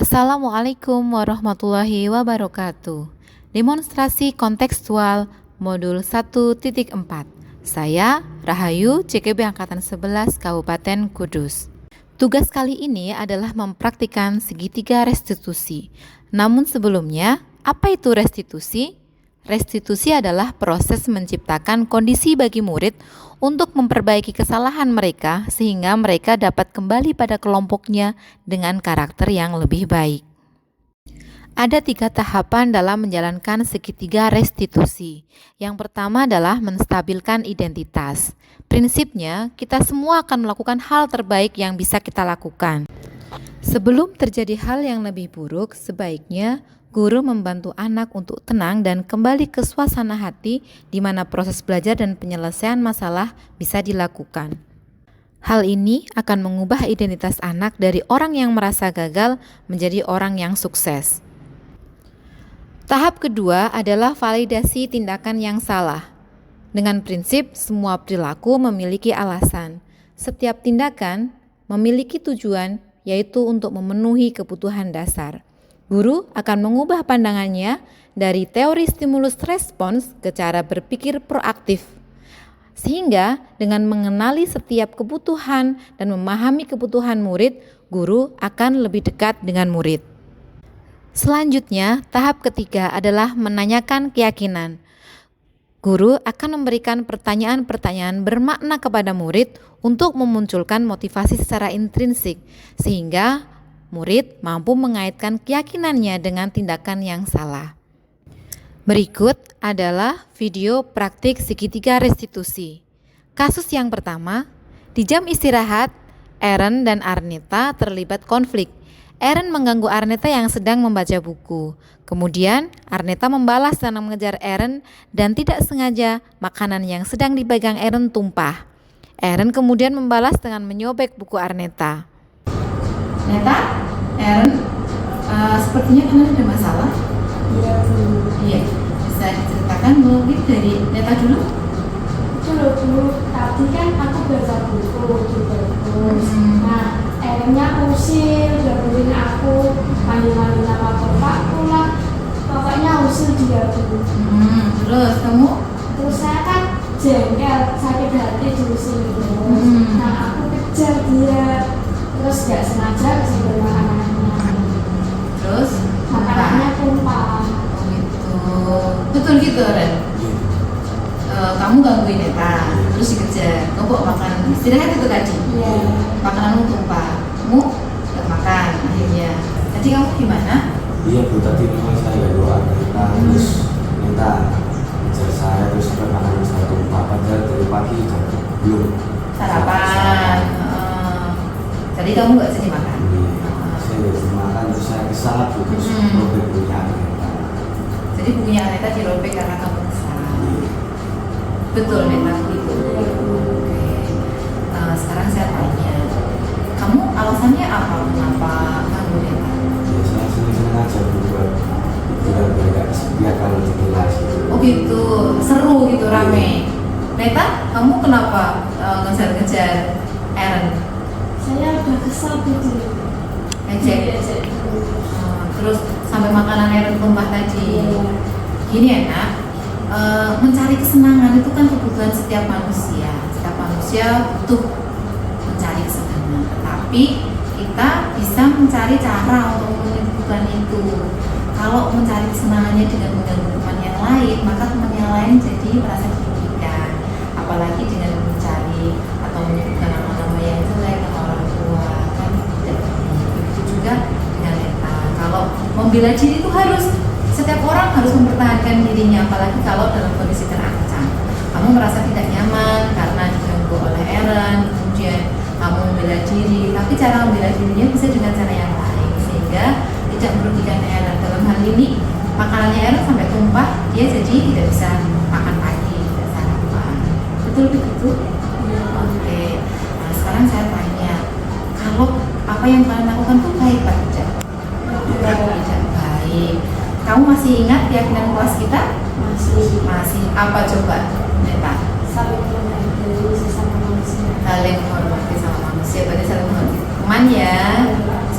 Assalamualaikum warahmatullahi wabarakatuh. Demonstrasi kontekstual modul 1.4. Saya Rahayu, CKB Angkatan 11 Kabupaten Kudus. Tugas kali ini adalah mempraktikkan segitiga restitusi. Namun sebelumnya, apa itu restitusi? Restitusi adalah proses menciptakan kondisi bagi murid untuk memperbaiki kesalahan mereka sehingga mereka dapat kembali pada kelompoknya dengan karakter yang lebih baik. Ada 3 tahapan dalam menjalankan segitiga restitusi. Yang pertama adalah menstabilkan identitas. Prinsipnya, kita semua akan melakukan hal terbaik yang bisa kita lakukan. Sebelum terjadi hal yang lebih buruk, sebaiknya guru membantu anak untuk tenang dan kembali ke suasana hati di mana proses belajar dan penyelesaian masalah bisa dilakukan. Hal ini akan mengubah identitas anak dari orang yang merasa gagal menjadi orang yang sukses. Tahap kedua adalah validasi tindakan yang salah. Dengan prinsip semua perilaku memiliki alasan. Setiap tindakan memiliki tujuan, yaitu untuk memenuhi kebutuhan dasar. Guru akan mengubah pandangannya dari teori stimulus respons ke cara berpikir proaktif. Sehingga dengan mengenali setiap kebutuhan dan memahami kebutuhan murid, guru akan lebih dekat dengan murid. Selanjutnya, tahap ketiga adalah menanyakan keyakinan. Guru akan memberikan pertanyaan-pertanyaan bermakna kepada murid untuk memunculkan motivasi secara intrinsik, sehingga murid mampu mengaitkan keyakinannya dengan tindakan yang salah. Berikut adalah video praktik segitiga restitusi. Kasus yang pertama, di jam istirahat, Eren dan Arnita terlibat konflik. Eren mengganggu Arnita yang sedang membaca buku. Kemudian, Arnita membalas dan mengejar Eren dan tidak sengaja makanan yang sedang dipegang Eren tumpah. Eren kemudian membalas dengan menyobek buku Arnita. Neta, Eren, sepertinya kalian ada masalah? Iya, Bu. Iya, bisa diceritakan mungkin dari Neta dulu? Bu, tadi kan aku baca buku di perpus. Nah, akhirnya usil, gangguin aku, manggil-manggil nama bapakku lah. Pokoknya usil dia, Bu. Terus kamu? Terus saya kan jengkel, sakit hati diusil terus. Nah, aku kejar dia. Terus gak sengaja kesenggol makanannya. Terus? Makanannya tumpah. Oh gitu. Betul gitu, Ren? Kamu gangguin Neta, terus dikejar. Kamu bawa makan istirahat itu tadi? Iya. Makananmu tumpah. Kamu gak makan akhirnya. Tadi kamu gimana? Iya Bu, tadi memang saya doa kita terus minta kejar saya terus sampai makanan saya tumpah. Padahal dari pagi belum Sarapan. Tadi kamu gak jadi makan? Saya nggak bisa makan, terus saya kesal terus robek punya Aneta. Jadi bukunya Aneta dirobek karena kamu kesal. Betul, Neta begitu. Oke. Sekarang saya tanya, kamu alasannya apa? Kenapa kamu Neta? Ya saya senang aja buat tidak beragak kesepian kalau di kelas gitu. Oh gitu, seru gitu, rame. Neta, kamu kenapa ngejar-ngejar Eren? Saya udah kesal gitu. Ejek. Terus sampai makanan Eren tumpah tadi. Gini ya nak, mencari kesenangan itu kan kebutuhan setiap manusia. Setiap manusia butuh mencari kesenangan. Tetapi kita bisa mencari cara untuk memenuhi kebutuhan itu. Kalau mencari kesenangannya dengan mengganggu teman yang lain, maka teman yang lain jadi merasa dirugikan. Apalagi dengan mencari atau menyebutkan nama-nama yang jelek ke orang tua, kan tidak baik. Begitu juga dengan Neta. Kalau membela diri itu harus, setiap orang harus mempertahankan dirinya, apalagi kalau dalam kondisi terancam. Kamu merasa tidak nyaman karena diganggu oleh Eren, kemudian kamu membela diri, tapi cara membela dirinya bisa dengan cara yang lain sehingga tidak merugikan Eren. Dalam hal ini, makanannya Eren sampai tumpah, dia jadi tidak bisa makan pagi, tidak sarapan. Betul begitu? Oke. Nah, sekarang saya tanya, kalau apa yang kalian lakukan itu baik atau tidak? Tidak baik. Kamu masih ingat keyakinan kelas kita? Masih. Apa coba, Neta? Saling menghormati sesama manusia. Saling menghormati sama manusia, berarti saling menghormati teman ya.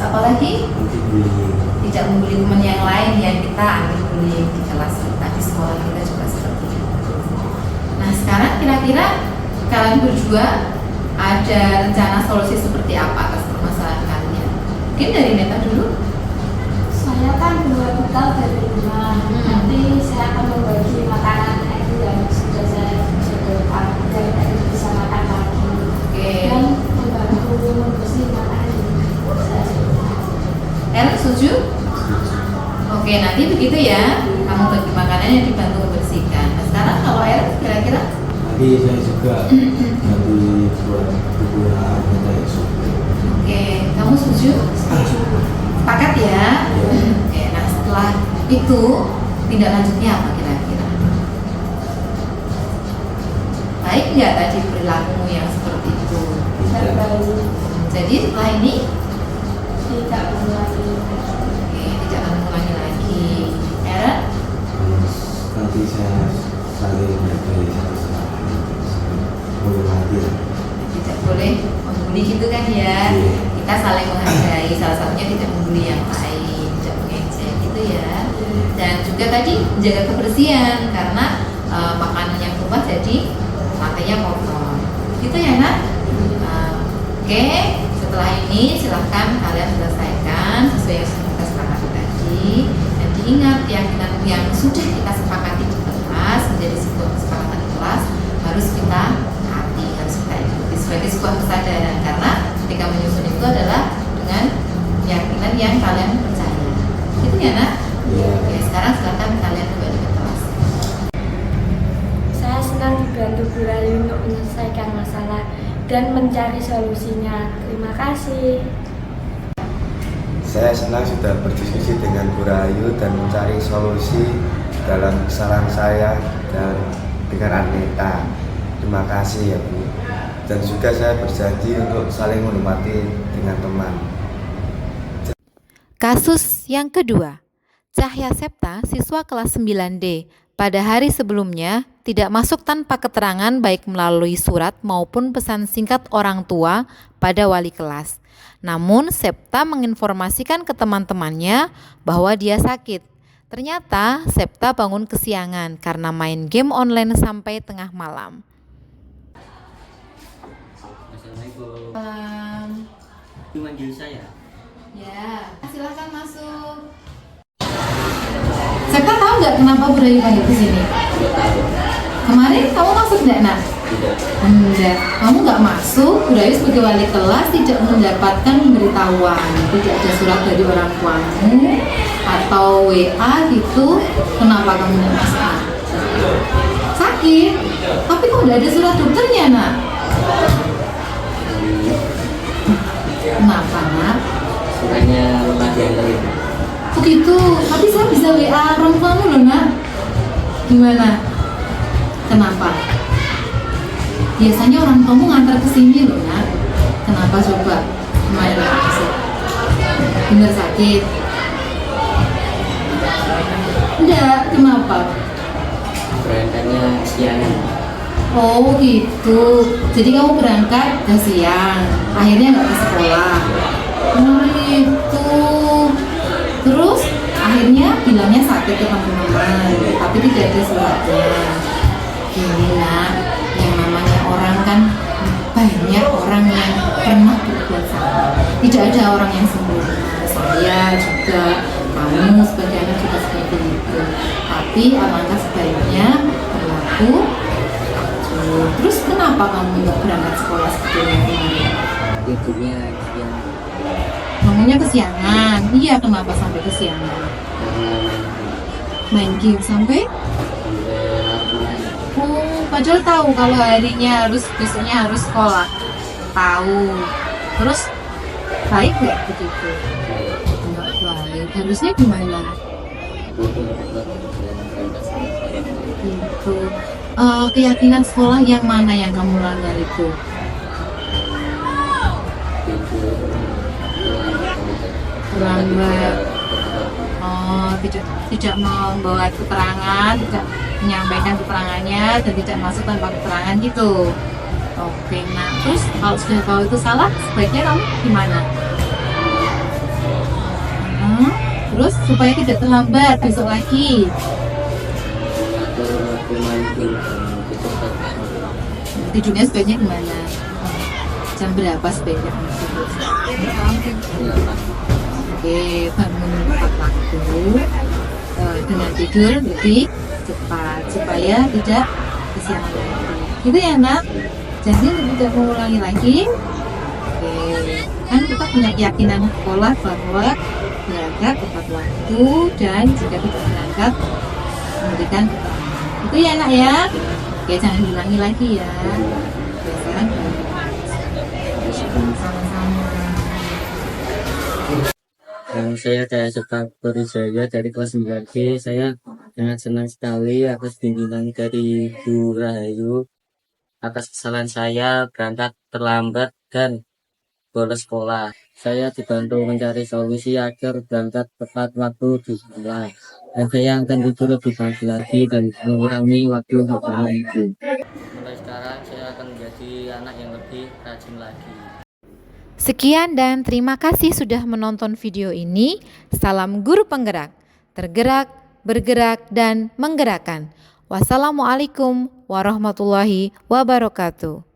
apa lagi? Nanti bullying. Tidak membuli teman yang lain yang kita anti bullying di kelas kita, di sekolah kita juga seperti itu. Nah sekarang kira-kira kalian berdua ada rencana solusi seperti apa atas permasalahan kalian? Mungkin dari Neta dulu. Saya kan buat bekal dari rumah. Nanti saya akan membagi makanan itu yang sudah saya sediakan agar Erin bisa makan lagi. Oke. Dan membantu membersihkan air. Saya Erin setuju? Oke, nanti begitu ya. Kamu bagi makanannya dibantu membersihkan. Nah sekarang kalau Erin kira-kira? Nanti saya juga nanti buat kegunaan kayak suku. Oke, kamu setuju? Sepakat ya? Oke, nah setelah itu tindak lanjutnya apa kira-kira? Baik nggak tadi perilakumu yang seperti itu? baik. Jadi setelah ini Tidak mengulangi. oke, tidak akan mengulangi lagi. Erin? Terus nanti saya saling menghargai satu sama lain. Menghormati. Tidak boleh membuli gitu kan ya? Iya. Kita saling menghargai, salah satunya tidak membuli yang lain, tidak mengejek gitu ya. Dan juga tadi menjaga kebersihan karena makanan yang tumpah jadi lantainya kotor. Gitu ya nak? Oke, setelah ini silahkan kalian selesaikan sesuai yang sudah kita sepakati tadi. Dan diingat keyakinan yang sudah kita sepakati di kelas menjadi sebuah kesepakatan di kelas harus kita hati, harus kita ikuti sebagai sebuah kesadaran karena ketika menyusun itu adalah dengan keyakinan yang kalian percaya. Gitu ya nak? Iya. Oke, sekarang silahkan kalian kembali ke kelas. Saya senang dibantu Bu Rayu untuk menyelesaikan masalah dan mencari solusinya. Terima kasih. Saya senang sudah berdiskusi dengan Bu Rayu dan mencari solusi dalam kesalahan saya dan dengan Aneta. Terima kasih ya Bu. Dan juga saya berjanji untuk saling menghormati dengan teman. Kasus yang kedua, Cahya Septa, siswa kelas 9D, pada hari sebelumnya tidak masuk tanpa keterangan baik melalui surat maupun pesan singkat orang tua pada wali kelas. Namun Septa menginformasikan ke teman-temannya bahwa dia sakit. Ternyata Septa bangun kesiangan karena main game online sampai tengah malam. Assalamualaikum. Manggil saya. Ya, silahkan masuk. Septa tahu nggak kenapa Bu Rayu panggil ke sini? Tidak tahu. Kemarin kamu masuk nggak nak? Tidak. Enggak, kamu nggak masuk. Bu Rayu sebagai wali kelas tidak mendapatkan pemberitahuan, tidak ada surat dari orang tuamu atau WA gitu. Kenapa kamu nggak masuk? Sakit? Tapi kok nggak ada surat dokternya nak? Kenapa nak? Suratnya lemah diantarin. Begitu, tapi saya bisa WA orang tuamu loh nak. Gimana? Kenapa? Biasanya orang tuamu ngantar ke sini loh nak. Kenapa coba? Gimana sih? Bener sakit? Enggak, kenapa? Berangkatnya siangan. Oh gitu. Jadi kamu berangkat ke siang, akhirnya nggak ke sekolah. Oh gitu. Terus akhirnya bilangnya sakit ke teman-teman, tapi tidak ada suratnya. Gini nak, yang namanya orang kan banyak orang yang pernah berbuat salah. Tidak ada orang yang sempurna. Saya juga, kamu sebagai anak juga seperti itu. Tapi alangkah sebaiknya berlaku. Terus kenapa kamu nggak berangkat sekolah sebetulnya kemarin? Tidurnya siang Bangunnya kesiangan. Iya, kenapa sampai kesiangan? karena Main game sampai? larut. Oh, padahal tahu kalau harinya besoknya harus sekolah. Tahu. Terus baik nggak begitu? Nggak baik. Harusnya gimana? Gitu. Keyakinan sekolah yang mana yang kamu langgar itu? Terlambat. Oh, tidak membawa keterangan, tidak menyampaikan keterangannya dan tidak masuk tanpa keterangan gitu. Oke, nah terus kalau sudah tahu itu salah, sebaiknya kamu gimana? Terus supaya tidak terlambat besok lagi. Mengatur waktu mandi dan tidur tepat. Tidurnya sebaiknya gimana? Jam berapa sebaiknya kamu tidur? Delapan. Oke, bangun tepat waktu. Dengan tidur lebih cepat supaya tidak kesiangan lagi. Gitu ya nak? Jadi tidak mengulangi lagi. Oke, kan kita punya keyakinan sekolah bahwa berangkat tepat waktu dan jika tidak berangkat memberikan keterangan. Itu ya nak ya. Oke, jangan diulangi lagi ya. Oke, sekarang sama-sama. Saya kayak Sebab Berijaya dari kelas 9B. Saya sangat senang sekali atas bimbingan dari Bu Rahayu atas kesalahan saya berangkat terlambat dan bolos sekolah. Saya dibantu mencari solusi agar berangkat tepat waktu di sekolah. Dan saya akan tidur lebih pagi lagi dan mengurangi waktu hafalan itu. Mulai sekarang saya akan menjadi anak yang lebih rajin lagi. Sekian dan terima kasih sudah menonton video ini. Salam guru penggerak, tergerak, bergerak, dan menggerakkan. Wassalamualaikum warahmatullahi wabarakatuh.